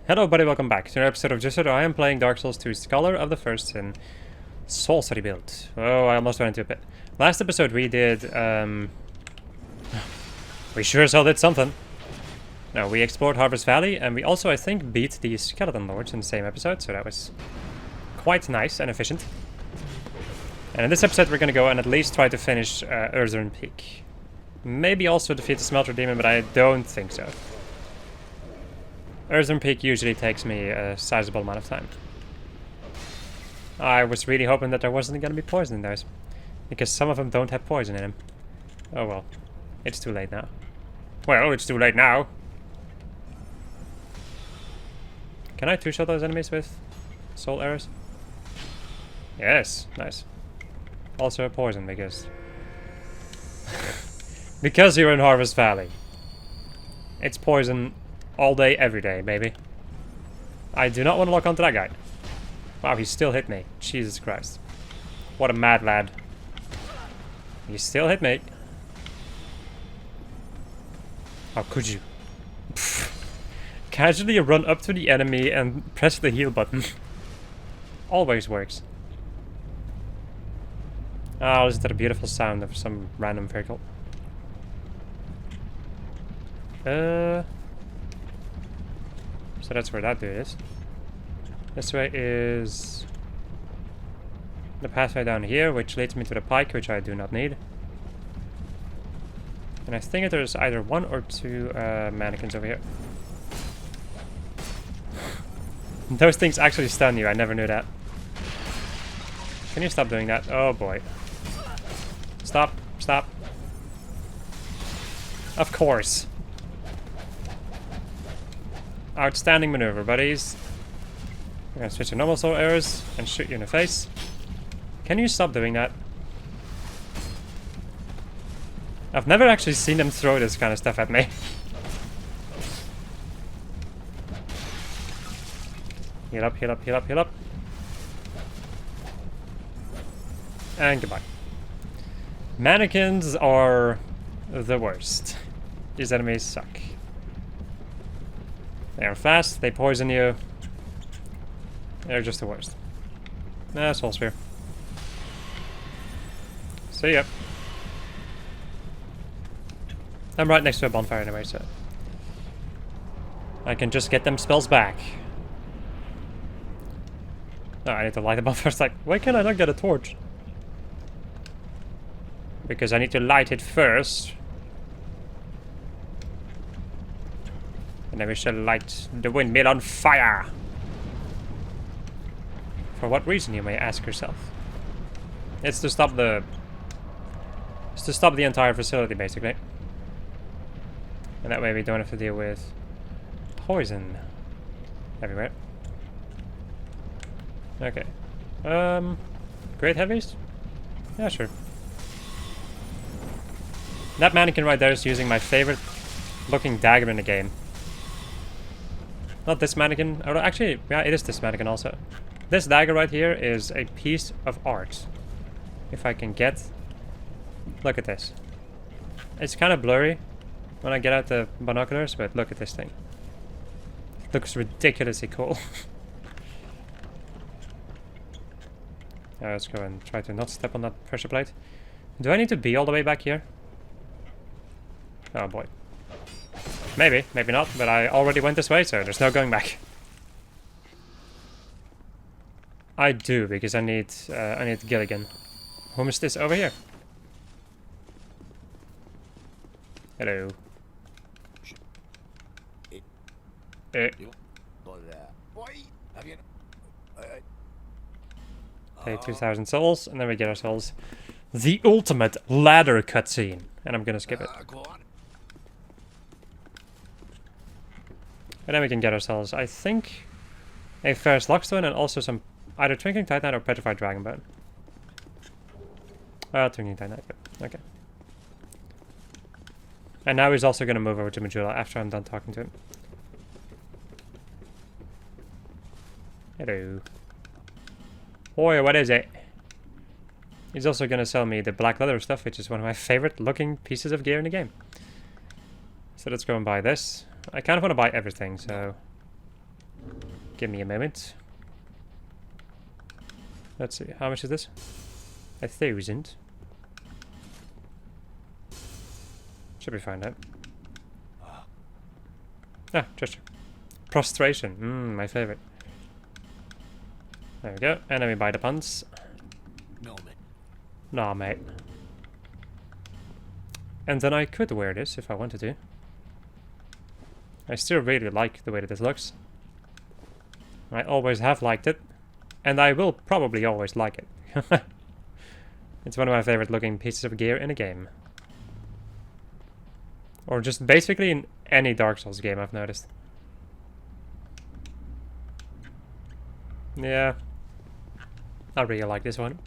Hello everybody, welcome back to another episode of Just So I am playing Dark Souls 2 Scholar of the First Sin Sorcery build. Oh, I almost went into a pit. Last episode we did, we sure as hell did something. No, we explored Harvest Valley, and we also, I think, beat the Skeleton Lords in the same episode, so that was quite nice and efficient. And in this episode we're gonna go and at least try to finish Earthern Peak. Maybe also defeat the Smelter Demon, but I don't think so. Earthern Peak usually takes me a sizable amount of time. I was really hoping that there wasn't going to be poison in those, because some of them don't have poison in them. Oh well, it's too late now. Well, it's too late now. Can I two-shot those enemies with soul arrows? Yes, nice. Also poison, because... because you're in Harvest Valley. It's poison all day, every day, baby. I do not want to lock onto that guy. Wow, he still hit me. Jesus Christ. What a mad lad. He still hit me. How could you? Casually run up to the enemy and press the heal button. Always works. Oh, listen to the beautiful sound of some random vehicle. So that's where that dude is. This way is the pathway down here, which leads me to the pike, which I do not need. And I think there's either one or two mannequins over here. Those things actually stun you, I never knew that. Can you stop doing that? Oh boy. Stop, stop. Of course. Outstanding maneuver, buddies. I'm gonna switch to normal soul arrows and shoot you in the face. Can you stop doing that? I've never actually seen them throw this kind of stuff at me. Heal up, heal up, heal up, heal up. And goodbye. Mannequins are the worst. These enemies suck. They are fast, they poison you. They're just the worst. Ah, Soul Spear. See ya. I'm right next to a bonfire anyway, so I can just get them spells back. Oh, I need to light the bonfire. It's like, why can't I not get a torch? Because I need to light it first. And then we shall light the windmill on fire. For what reason, you may ask yourself? It's to stop the... It's to stop the entire facility, basically. And that way we don't have to deal with poison everywhere. Okay. Great heavies? Yeah, sure. That mannequin right there is using my favorite looking dagger in the game. Not this mannequin. Oh, actually, yeah, it is this mannequin also. This dagger right here is a piece of art. If I can get... Look at this. It's kind of blurry when I get out the binoculars, but look at this thing. It looks ridiculously cool. Let's go and try to not step on that pressure plate. Do I need to be all the way back here? Oh boy. Maybe, maybe not, but I already went this way, so there's no going back. I do, because I need Gilligan. Whom is this over here? Hello. Okay, 2,000 souls, and then we get ourselves the ultimate ladder cutscene. And I'm gonna skip it. And then we can get ourselves, I think, a Ferrous Lockstone and also some either Twinkling Titanite or Petrified Dragonbone. Twinkling Titanite, okay. And now he's also going to move over to Majula after I'm done talking to him. Hello. Boy, what is it? He's also going to sell me the black leather stuff, which is one of my favorite looking pieces of gear in the game. So let's go and buy this. I kind of want to buy everything, so... Give me a moment. Let's see, how much is this? 1,000. Should be fine, though. Ah, gesture. Prostration. My favorite. There we go. And then we buy the puns. No, mate. Nah, mate. And then I could wear this if I wanted to. I still really like the way that this looks. I always have liked it. And I will probably always like it. It's one of my favorite looking pieces of gear in a game. Or just basically in any Dark Souls game, I've noticed. Yeah. I really like this one.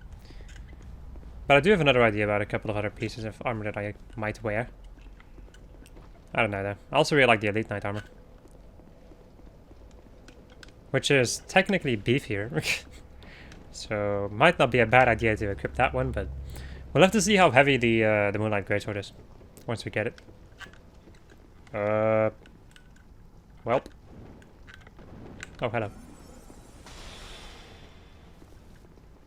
But I do have another idea about a couple of other pieces of armor that I might wear. I don't know though. I also really like the Elite Knight armor. Which is technically beefier. So might not be a bad idea to equip that one, but we'll have to see how heavy the Moonlight Greatsword is once we get it. Welp. Oh, hello.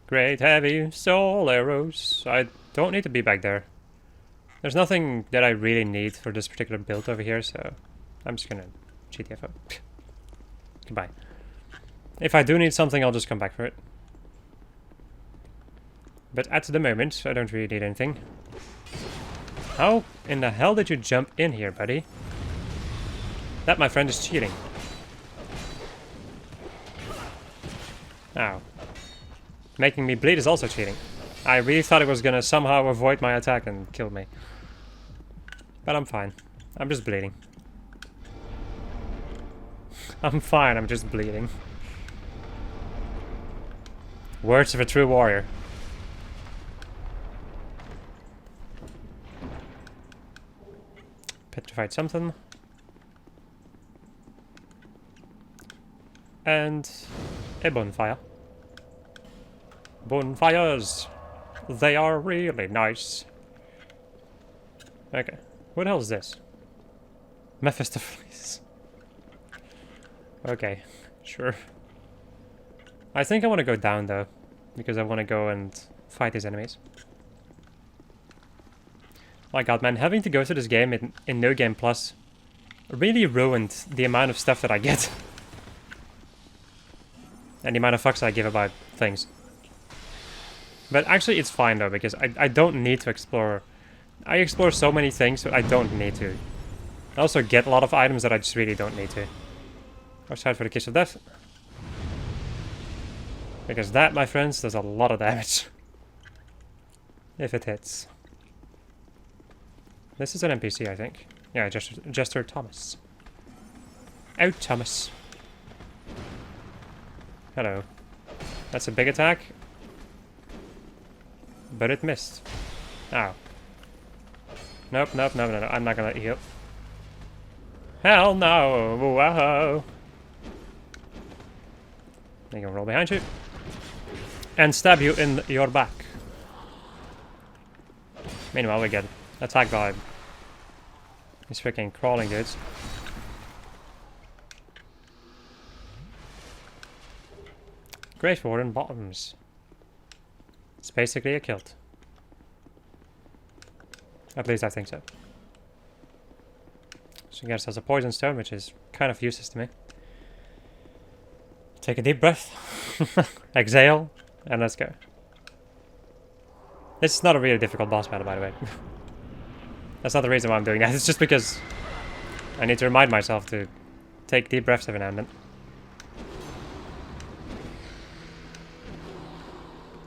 Great heavy soul arrows. I don't need to be back there. There's nothing that I really need for this particular build over here, so I'm just gonna GTFO. Goodbye. If I do need something, I'll just come back for it. But at the moment, I don't really need anything. How in the hell did you jump in here, buddy? That, my friend, is cheating. Ow. Making me bleed is also cheating. I really thought it was gonna somehow avoid my attack and kill me. But I'm fine. I'm just bleeding. I'm fine, I'm just bleeding. Words of a true warrior. Petrified something. And a bonfire. Bonfires! They are really nice. Okay. What else is this? Mephistopheles. Okay. Sure. I think I want to go down though. Because I want to go and fight these enemies. My god, man. Having to go through this game in No Game Plus really ruined the amount of stuff that I get. And the amount of fucks I give about things. But actually it's fine though, because I don't need to explore. I explore so many things, but I don't need to. I also get a lot of items that I just really don't need to. Watch out for the Kiss of Death. Because that, my friends, does a lot of damage. If it hits. This is an NPC, I think. Yeah, Jester Thomas. Oh, Thomas. Hello. That's a big attack. But it missed. Ow. Nope, nope, no, no, no. I'm not gonna let you heal. Hell no! Whoa! They can roll behind you. And stab you in your back. Meanwhile, we get attacked by these freaking crawling dudes. Great Warden Bottoms. It's basically a kilt. At least I think so. So get ourselves a poison stone, which is kind of useless to me. Take a deep breath. Exhale. And let's go. This is not a really difficult boss battle, by the way. That's not the reason why I'm doing that. It's just because I need to remind myself to take deep breaths every now and then.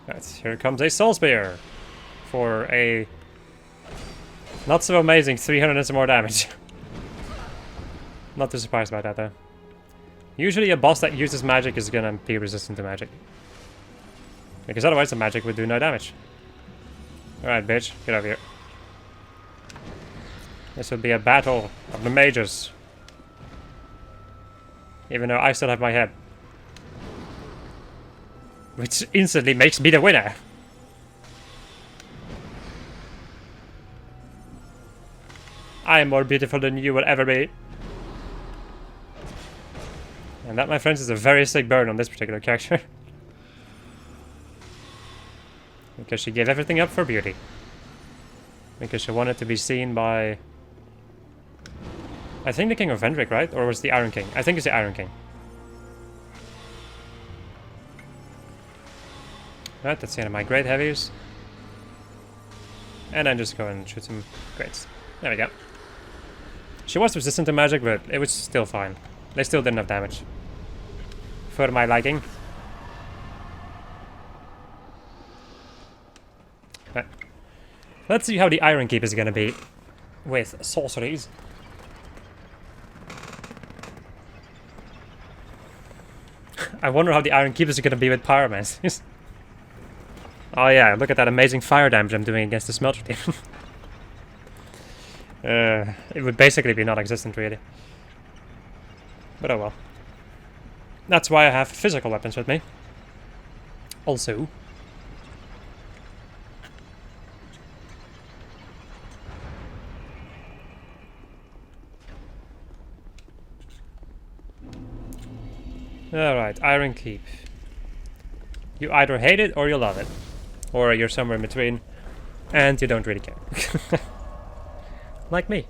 Right, here comes a Soul Spear for a not so amazing 300 and some more damage. Not too surprised about that though. Usually a boss that uses magic is gonna be resistant to magic. Because otherwise the magic would do no damage. Alright bitch, get over here. This would be a battle of the mages. Even though I still have my head. Which instantly makes me the winner. I am more beautiful than you will ever be. And that, my friends, is a very sick burn on this particular character. Because she gave everything up for beauty. Because she wanted to be seen by... I think the King of Vendrick, right? Or was the Iron King? I think it's the Iron King. Right, that's the end of my Great Heavies. And then just go and shoot some Greats. There we go. She was resistant to magic, but it was still fine. They still didn't have damage. For my liking. Right. Let's see how the Iron Keep is gonna be with sorceries. I wonder how the Iron Keep is gonna be with pyromancers. Oh yeah, look at that amazing fire damage I'm doing against the Smelter team. It would basically be non-existent, really. But oh well. That's why I have physical weapons with me. Also. Alright, Iron Keep. You either hate it or you love it. Or you're somewhere in between. And you don't really care. Like me.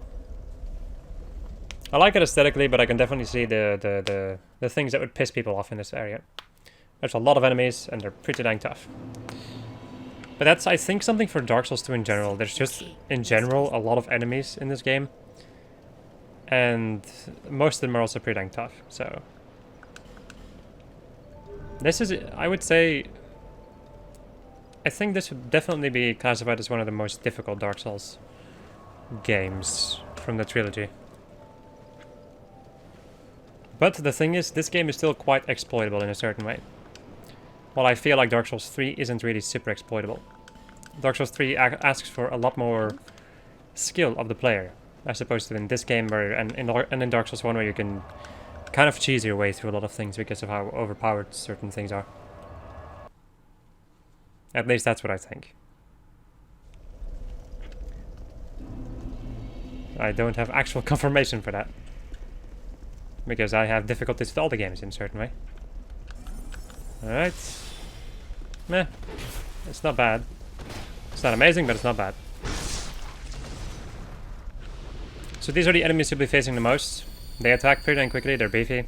I like it aesthetically, but I can definitely see the things that would piss people off in this area. There's a lot of enemies, and they're pretty dang tough. But that's, I think, something for Dark Souls 2 in general. There's just, in general, a lot of enemies in this game. And most of them are also pretty dang tough, so... This is, I would say... I think this would definitely be classified as one of the most difficult Dark Souls games from the trilogy. But the thing is, this game is still quite exploitable in a certain way. While I feel like Dark Souls 3 isn't really super exploitable. Dark Souls 3 asks for a lot more skill of the player, as opposed to in this game where, and in Dark Souls 1 where you can kind of cheese your way through a lot of things because of how overpowered certain things are. At least that's what I think. I don't have actual confirmation for that. Because I have difficulties with all the games in a certain way. Alright. Meh. It's not bad. It's not amazing, but it's not bad. So these are the enemies you'll be facing the most. They attack pretty dang quickly, they're beefy.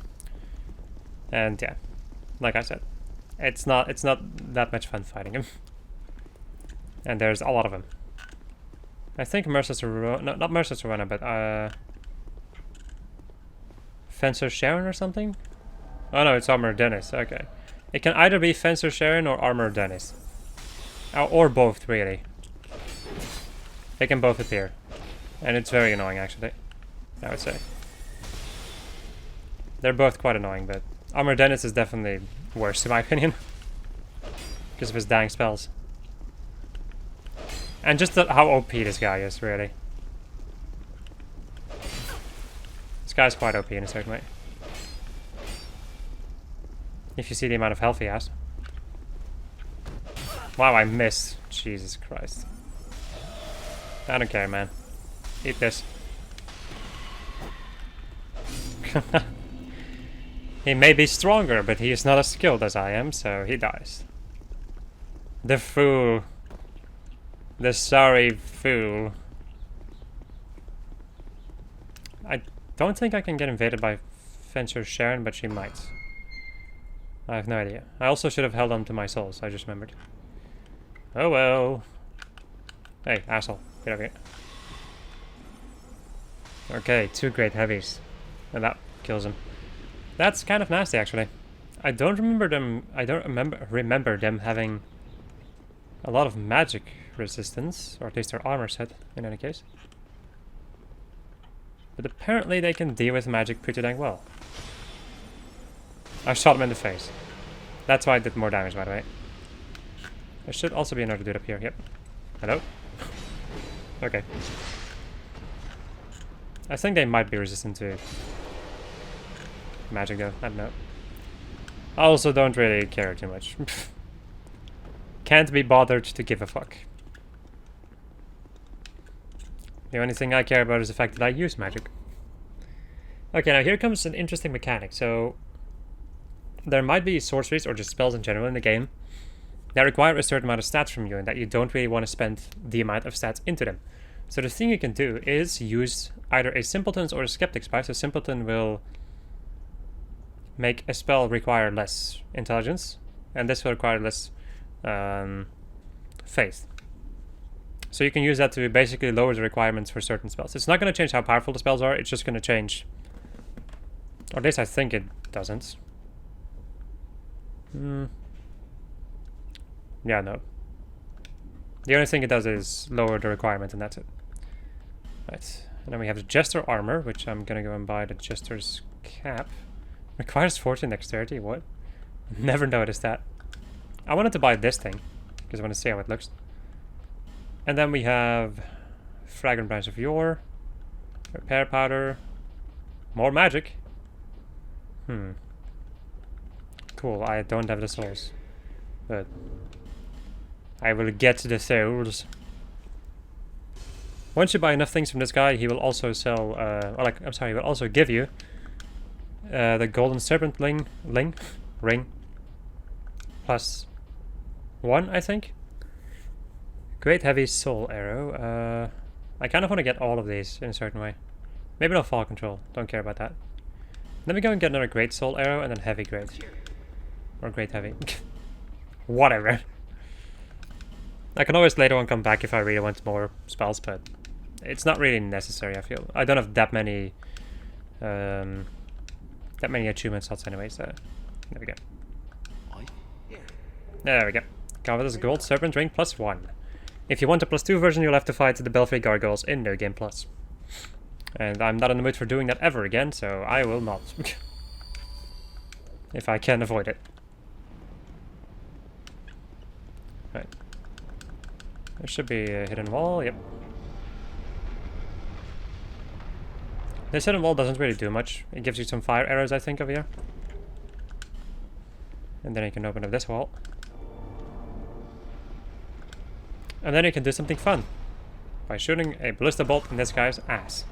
And yeah, like I said, it's not that much fun fighting them. And there's a lot of them. I think Merciless Arona, no, not Merciless Arona, but Fencer Sharon or something? Oh no, it's Armor Dennis, okay. It can either be Fencer Sharon or Armor Dennis. Or both, really. They can both appear. And it's very annoying, actually, I would say. They're both quite annoying, but Armor Dennis is definitely worse, in my opinion. Because of his dang spells. And just how OP this guy is, really. This guy's quite OP in a certain way. If you see the amount of health he has. Wow, I missed. Jesus Christ. I don't care, man. Eat this. He may be stronger, but he is not as skilled as I am, so he dies. The fool. The sorry fool. I don't think I can get invaded by Fencer Sharon, but she might. I have no idea. I also should have held on to my souls, I just remembered. Oh well. Hey, asshole. Get over here. Okay, 2 great heavies. And that kills him. That's kind of nasty, actually. I don't remember them having a lot of magic resistance, or at least their armor set, in any case. But apparently they can deal with magic pretty dang well. I shot him in the face. That's why I did more damage, by the way. There should also be another dude up here, yep. Hello? Okay. I think they might be resistant to magic, though. I don't know. I also don't really care too much. Can't be bothered to give a fuck. The only thing I care about is the fact that I use magic. Okay, now here comes an interesting mechanic. So, there might be sorceries or just spells in general in the game that require a certain amount of stats from you and that you don't really want to spend the amount of stats into them. So the thing you can do is use either a Simpleton's or a Skeptic's Spy. So Simpleton will make a spell require less intelligence, and this will require less faith. So you can use that to basically lower the requirements for certain spells. It's not going to change how powerful the spells are, it's just going to change... Or at least I think it doesn't. Yeah, no. The only thing it does is lower the requirement, and that's it. Right. And then we have the Jester Armor, which I'm going to go and buy the Jester's Cap. Requires 14 dexterity, what? Never noticed that. I wanted to buy this thing, because I want to see how it looks. And then we have Fragrant Branch of Yore, Repair Powder, more magic. Cool, I don't have the souls. But I will get the souls. Once you buy enough things from this guy, he will also sell, he will also give you the Golden Serpent ring, plus 1, I think. Great Heavy Soul Arrow. I kind of want to get all of these in a certain way. Maybe not Fall Control, don't care about that. Let me go and get another Great Soul Arrow and then Heavy Great. Or Great Heavy. Whatever. I can always later on come back if I really want more spells, but it's not really necessary, I feel. I don't have that many achievement slots anyway, so there we go. There we go. Cover this Gold Serpent Ring plus 1. If you want a plus 2 version, you'll have to fight the Belfry Gargoyles in No Game Plus. And I'm not in the mood for doing that ever again, so I will not. If I can avoid it. Right. There should be a hidden wall, yep. This hidden wall doesn't really do much. It gives you some fire arrows, I think, over here. And then you can open up this wall. And then you can do something fun. By shooting a ballista bolt in this guy's ass.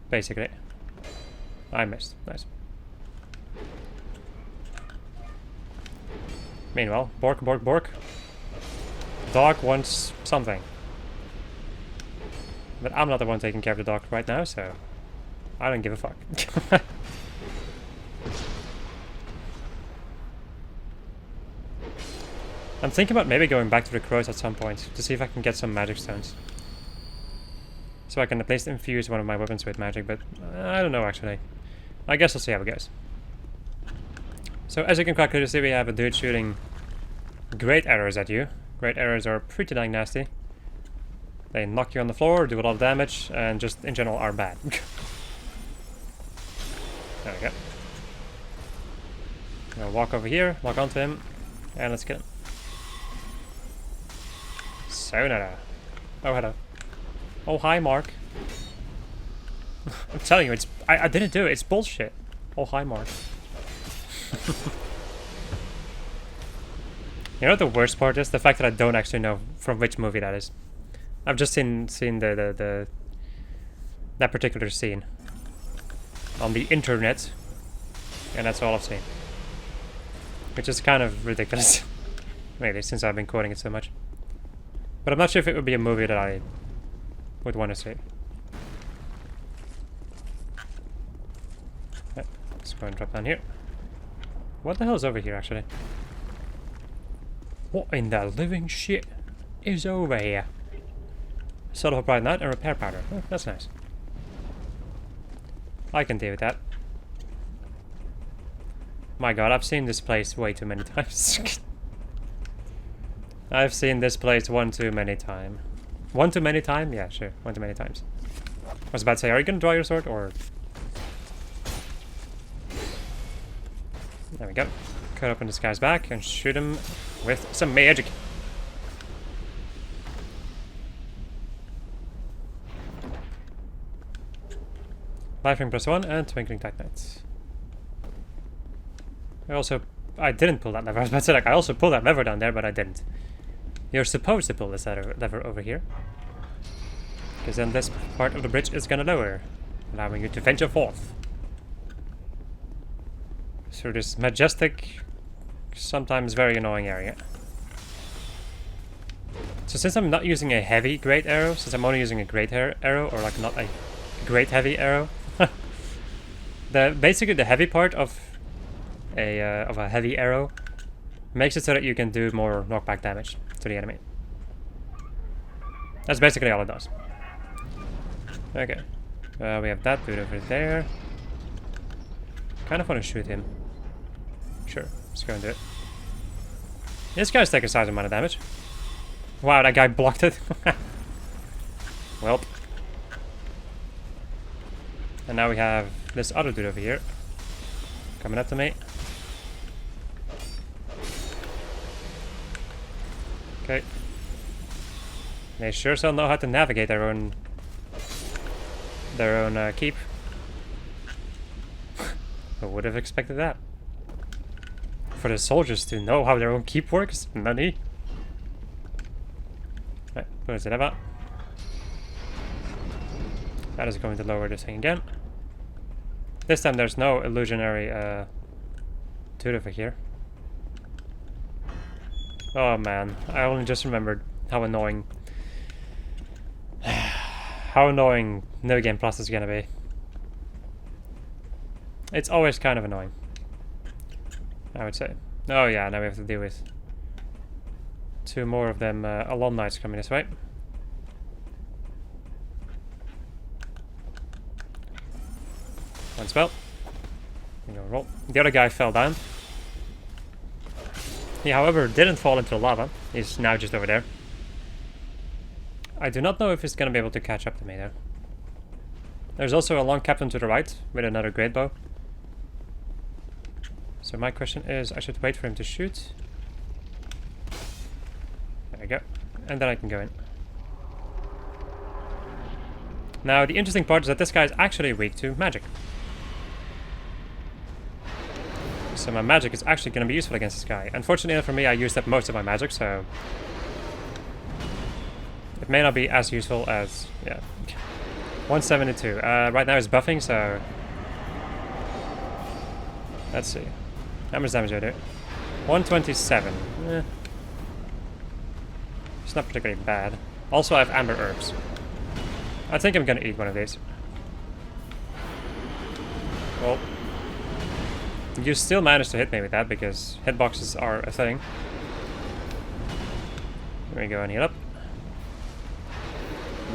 Basically. I missed. Nice. Meanwhile, Bork, Bork, Bork. Dog wants something. But I'm not the one taking care of the dog right now, so I don't give a fuck. I'm thinking about maybe going back to the crows at some point to see if I can get some magic stones. So I can at least infuse one of my weapons with magic, but I don't know actually. I guess we'll see how it goes. So as you can quite clearly see, we have a dude shooting great arrows at you. Great arrows are pretty dang nasty. They knock you on the floor, do a lot of damage, and just in general are bad. There we go. I'll walk over here, lock onto him, and let's kill him. Sayonara. Oh, hello. Oh, hi, Mark. I'm telling you, I didn't do it, it's bullshit. Oh, hi, Mark. You know what the worst part is? The fact that I don't actually know from which movie that is. I've just seen that particular scene on the internet, and that's all I've seen. Which is kind of ridiculous, really, since I've been quoting it so much. But I'm not sure if it would be a movie that I would want to see. Right, let's go and drop down here. What the hell is over here, actually? What in the living shit is over here? Soul of a Bright Knight and Repair Powder. Oh, that's nice. I can deal with that. My god, I've seen this place way too many times. I've seen this place one too many times. One too many times? Yeah, sure. One too many times. I was about to say, are you gonna draw your sword or... There we go. Cut open this guy's back and shoot him with some magic. Lifelink +1 and Twinkling Titanite. I didn't pull that lever. I was about to say, like, I also pulled that lever down there, but I didn't. You're supposed to pull this lever over here. Because then this part of the bridge is gonna lower, allowing you to venture forth. through this majestic, sometimes very annoying area. So since I'm not using a heavy great arrow, since I'm only using a great arrow, or like not a great heavy arrow, basically the heavy part of a heavy arrow makes it so that you can do more knockback damage to the enemy. That's basically all it does. Okay, we have that dude over there. Kind of want to shoot him. Sure, let's go and do it. This guy's taking a sizable amount of damage. Wow, that guy blocked it. Welp. And now we have this other dude over here. Coming up to me. Okay. They sure still know how to navigate their own keep. Who would have expected that? For the soldiers to know how their own keep works? Nani? Right, what is it about? That is going to lower this thing again. This time there's no illusionary dude over here. Oh man, I only just remembered how annoying No Game Plus is gonna be. It's always kind of annoying, I would say. Oh yeah, now we have to deal with 2 more of them Alon Knights coming this way. One spell. We go roll. The other guy fell down. He, however, didn't fall into the lava. He's now just over there. I do not know if he's going to be able to catch up to me there. There's also a long captain to the right with another great bow. So my question is, I should wait for him to shoot. There we go. And then I can go in. Now, the interesting part is that this guy is actually weak to magic. So my magic is actually going to be useful against this guy. Unfortunately for me, I used up most of my magic, so it may not be as useful as, yeah. 172. Right now it's buffing, so let's see. How much damage do I do? 127. It's not particularly bad. Also, I have amber herbs. I think I'm going to eat one of these. Well, you still managed to hit me with that because hitboxes are a thing. There we go and heal up.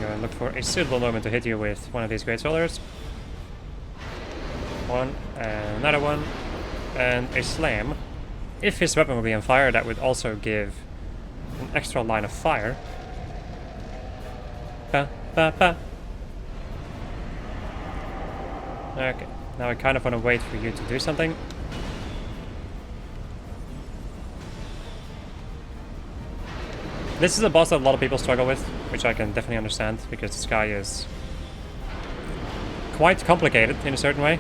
Go and look for a suitable moment to hit you with one of these great solars. One, and another one, and a slam. If his weapon will be on fire, that would also give an extra line of fire. Ba, ba, ba. Okay, now I kind of want to wait for you to do something. This is a boss that a lot of people struggle with, which I can definitely understand, because this guy is quite complicated in a certain way.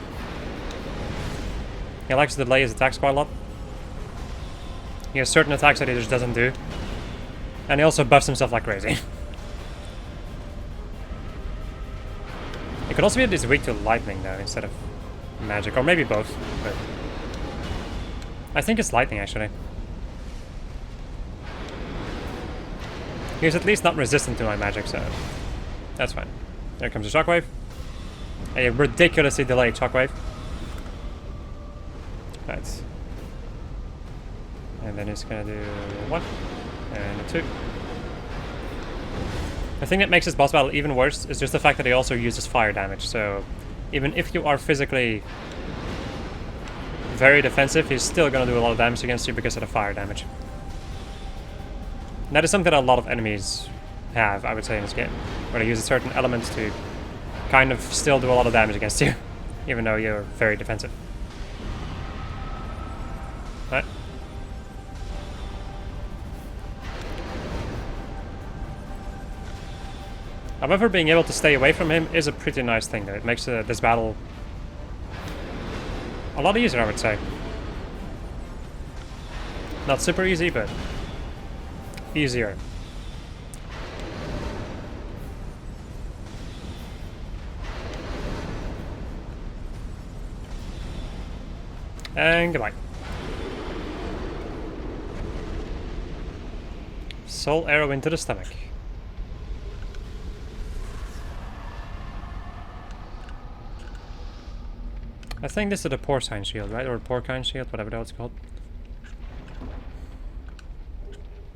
He likes to delay his attacks quite a lot. He has certain attacks that he just doesn't do. And he also buffs himself like crazy. It could also be that he's weak to lightning though, instead of magic, or maybe both, but I think it's lightning actually. He's at least not resistant to my magic, so that's fine. There comes a shockwave. A ridiculously delayed shockwave. Right. And then he's gonna do 1 and a 2. The thing that makes this boss battle even worse is just the fact that he also uses fire damage, so even if you are physically very defensive, he's still gonna do a lot of damage against you because of the fire damage. And that is something that a lot of enemies have, I would say, in this game, where they use certain elements to kind of still do a lot of damage against you, even though you're very defensive. Right. However, being able to stay away from him is a pretty nice thing, though. It makes this battle a lot easier, I would say. Not super easy, but easier. And goodbye. Soul arrow into the stomach. I think this is the porcine shield, right? Or porcine shield, whatever that was called.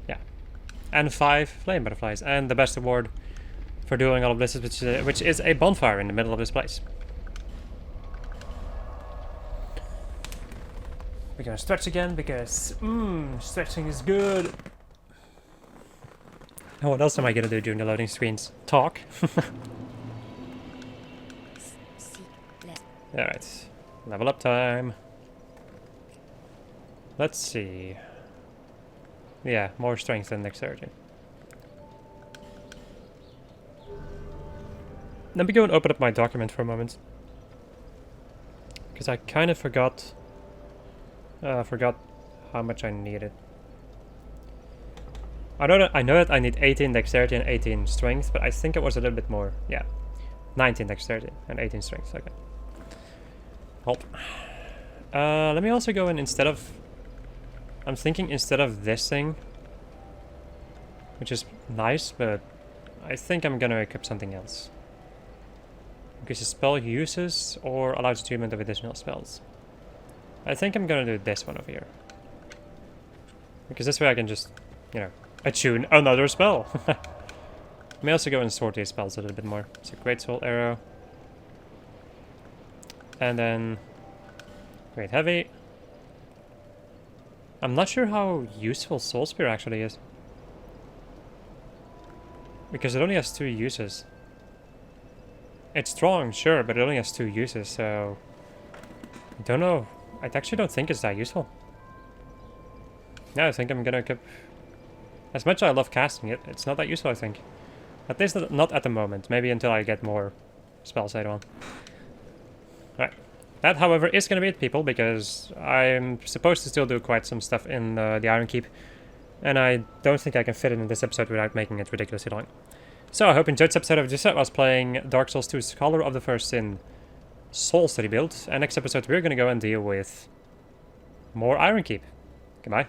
Yeah. And 5 flame butterflies. And the best award for doing all of this is which is a bonfire in the middle of this place. We're gonna stretch again because stretching is good. And what else am I gonna do during the loading screens? Talk. Alright. Level up time. Let's see. Yeah, more strength than dexterity. Let me go and open up my document for a moment. Because I kind of forgot how much I needed. I know that I need 18 dexterity and 18 strength, but I think it was a little bit more. Yeah. 19 dexterity and 18 strength, okay. Hold. Let me also go in instead of... I'm thinking instead of this thing, which is nice, but I think I'm gonna equip something else. Because the spell uses or allows attunement of additional spells. I think I'm gonna do this one over here. Because this way I can just, you know, attune another spell. I may also go and sort these spells a little bit more. So Great Soul Arrow. And then Great Heavy. I'm not sure how useful Soul Spear actually is. Because it only has 2 uses. It's strong, sure, but it only has 2 uses, so... I don't know. I actually don't think it's that useful. Yeah, I think I'm gonna keep... As much as I love casting it, it's not that useful, I think. At least not at the moment. Maybe until I get more spells later on. Alright. That, however, is gonna be it, people, because I'm supposed to still do quite some stuff in the Iron Keep. And I don't think I can fit it in this episode without making it ridiculously long. So, I hope you enjoyed this episode of just I was playing Dark Souls 2 Scholar of the First Sin Soul Study build. And next episode we're gonna go and deal with more Iron Keep. Goodbye.